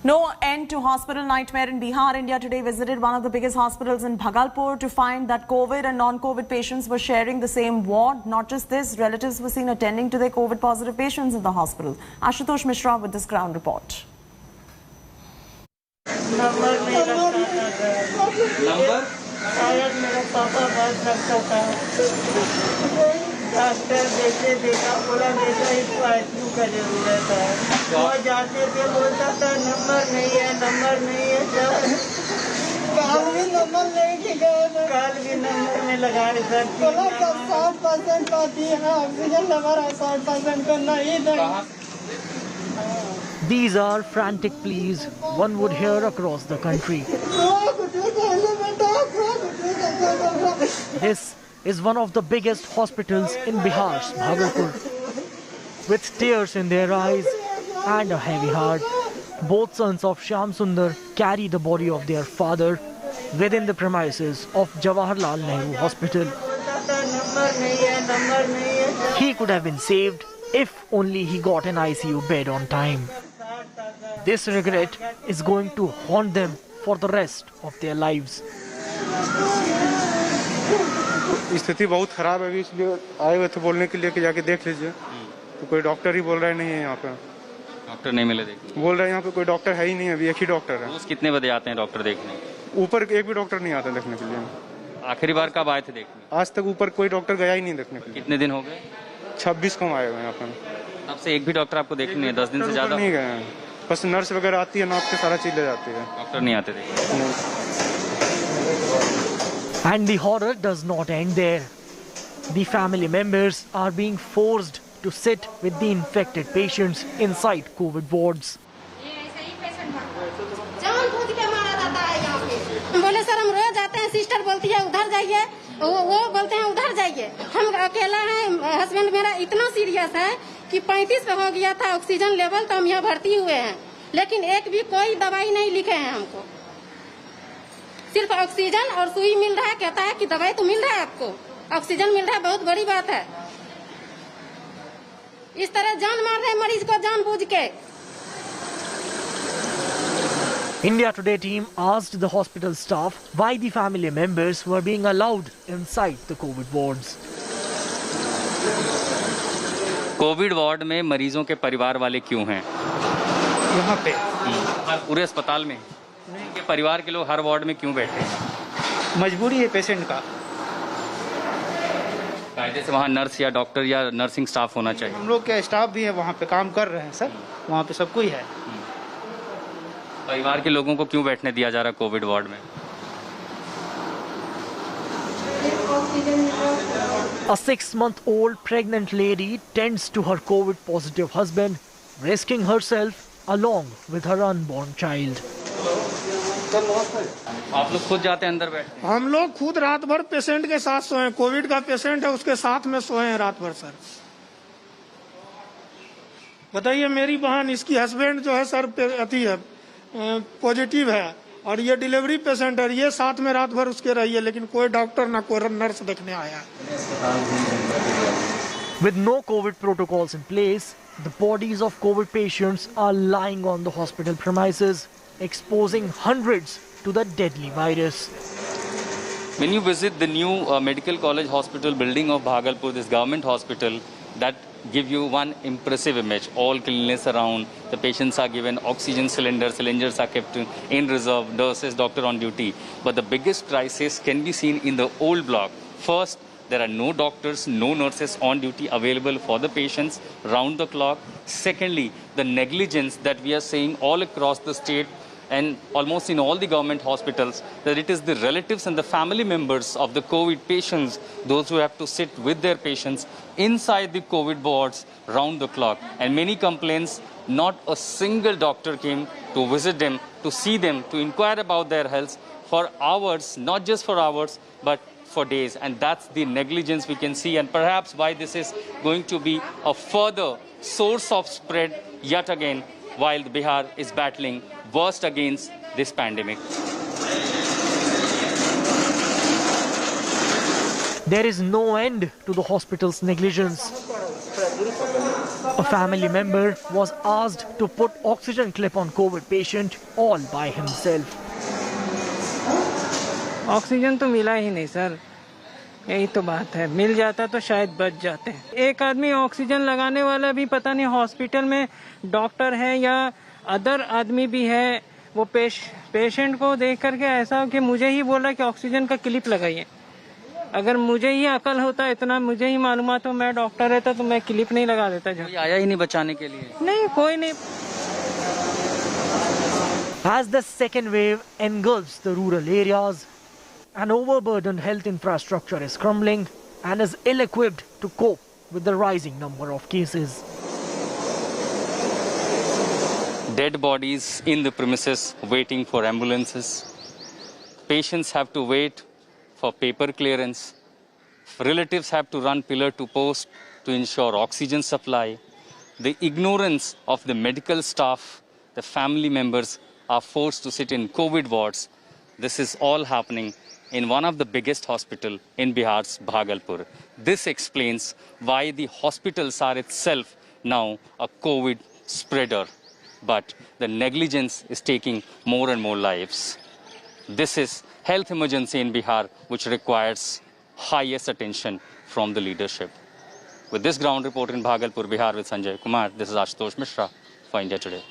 No end to hospital nightmare in Bihar. India Today visited one of the biggest hospitals in Bhagalpur to find that COVID and non-COVID patients were sharing the same ward. Not just this, relatives were seen attending to their COVID-positive patients in the hospital. Ashutosh Mishra with this ground report. Doctor देखा बोला बेटा इसको ICU का जरूरत है। वो जाते थे बोलता था नंबर नहीं है सर। कल भी नंबर लेके गए थे, कल भी नंबर में लगाए सर। 60% आती है ऑक्सीजन नंबर 60% को नहीं देगा। These are frantic pleas one would hear across the country. This is one of the biggest hospitals in Bihar's Bhagalpur. With tears in their eyes and a heavy heart, both sons of Shyam Sundar carry the body of their father within the premises of Jawaharlal Nehru Hospital. He could have been saved if only he got an ICU bed on time. This regret is going to haunt them for the rest of their lives. स्थिति बहुत खराब है अभी, इसलिए आए हुए थे बोलने के लिए कि जाके देख लीजिए। तो कोई डॉक्टर ही बोल रहा है नहीं है यहाँ पे। डॉक्टर नहीं मिले देखने? बोल रहे हैं यहाँ पे कोई डॉक्टर है ही नहीं, अभी एक ही डॉक्टर है। रोज कितने बजे आते हैं डॉक्टर देखने? ऊपर एक भी डॉक्टर नहीं आता देखने के लिए। आखिरी बार कब आए थे देखने? आज तक ऊपर कोई डॉक्टर गया ही नहीं देखने के लिए। कितने दिन हो गए? 26 को आए हुए यहाँ पे। तब से एक भी डॉक्टर आपको देखने नहीं है? 10 दिन से ज्यादा नहीं गए हैं। बस नर्स वगैरह आती है, नाप के सारा चीज ले जाती है। डॉक्टर नहीं आते देखने? And the horror does not end there. The family members are being forced to sit with the infected patients inside COVID wards. बोले सर हम रोज आते हैं, सिस्टर बोलती है उधर जाइए, वो बोलते हैं उधर जाइए। हम अकेला है, हस्बैंड मेरा इतना सीरियस है कि 35 पे हो गया था ऑक्सीजन लेवल, तो हम यहाँ भर्ती हुए हैं, लेकिन एक भी कोई दवाई नहीं लिखे हैं हमको। सिर्फ ऑक्सीजन और सुई मिल रहा है, कहता है कि दवाई तो मिल रहा है आपको, ऑक्सीजन मिल रहा है, बहुत बड़ी बात है। इस तरह जान मार रहे मरीज को जानबूझ के। India Today team asked the hospital staff why the family members were being allowed inside the COVID wards. Covid ward में मरीजों के परिवार वाले क्यों हैं? यहाँ पे पूरे अस्पताल में के परिवार के लोग हर वार्ड में क्यों बैठे हैं? मजबूरी है पेशेंट का। कायदे से वहाँ नर्स या डॉक्टर या नर्सिंग स्टाफ होना चाहिए। हम लोग के स्टाफ भी है, वहाँ पे काम कर रहे हैं सर, वहाँ पे सब कोई है। परिवार के लोगों को क्यों बैठने दिया जा रहा है कोविड वार्ड में? A 6-month-old pregnant lady tends to her COVID-positive husband, risking herself along with her unborn child. आप लोग खुद जाते हैं अंदर बैठ? हम लोग खुद रात भर पेशेंट के साथ सोए, कोविड का पेशेंट है उसके साथ में सोए हैं रात भर सर। बताइए, मेरी बहन, इसकी हस्बैंड जो है सर अति है, पॉजिटिव है, और ये डिलीवरी पेशेंट है, ये साथ में रात भर उसके रही है, लेकिन कोई डॉक्टर ना कोई नर्स देखने आया। With no COVID protocols in place, the bodies of COVID patients are lying on the hospital premises, exposing hundreds to the deadly virus. When you visit the new Medical College Hospital building of Bhagalpur, this government hospital, that give you one impressive image. All cleanliness around, the patients are given oxygen cylinders are kept in reserve, nurses, doctor on duty. But the biggest crisis can be seen in the old block. First, there are no doctors, no nurses on duty available for the patients round the clock. Secondly, the negligence that we are seeing all across the state and almost in all the government hospitals, that it is the relatives and the family members of the COVID patients, those who have to sit with their patients inside the COVID wards round the clock. And many complaints, not a single doctor came to visit them, to see them, to inquire about their health for hours, not just for hours, but for days. And that's the negligence we can see, and perhaps why this is going to be a further source of spread yet again, while Bihar is battling worst against this pandemic. There is no end to the hospital's negligence. A family member was asked to put oxygen clip on COVID patient all by himself. Oxygen तो मिला ही नहीं sir, यही तो बात है। मिल जाता तो शायद बच जाते। एक आदमी ऑक्सीजन लगाने वाला भी पता नहीं हॉस्पिटल में डॉक्टर है या अदर आदमी भी है, वो पेशेंट को देख करके ऐसा कि मुझे ही बोला कि ऑक्सीजन का क्लिप लगाइए। अगर मुझे ही अकल होता, इतना मुझे ही मालूमात हो, मैं डॉक्टर रहता तो मैं क्लिप नहीं लगा देता। कोई आया ही नहीं बचाने के लिए? नहीं, कोई नहीं। As the second wave engulfs the rural areas, an overburdened health infrastructure is crumbling and is ill-equipped to cope with the rising number of cases. Dead bodies in the premises waiting for ambulances. Patients have to wait for paper clearance. Relatives have to run pillar to post to ensure oxygen supply. The ignorance of the medical staff, the family members are forced to sit in COVID wards. This is all happening in one of the biggest hospitals in Bihar's Bhagalpur. This explains why the hospitals are itself now a COVID spreader. But the negligence is taking more and more lives. This is health emergency in Bihar, which requires highest attention from the leadership. With this ground report in Bhagalpur, Bihar with Sanjay Kumar, this is Ashutosh Mishra for India Today.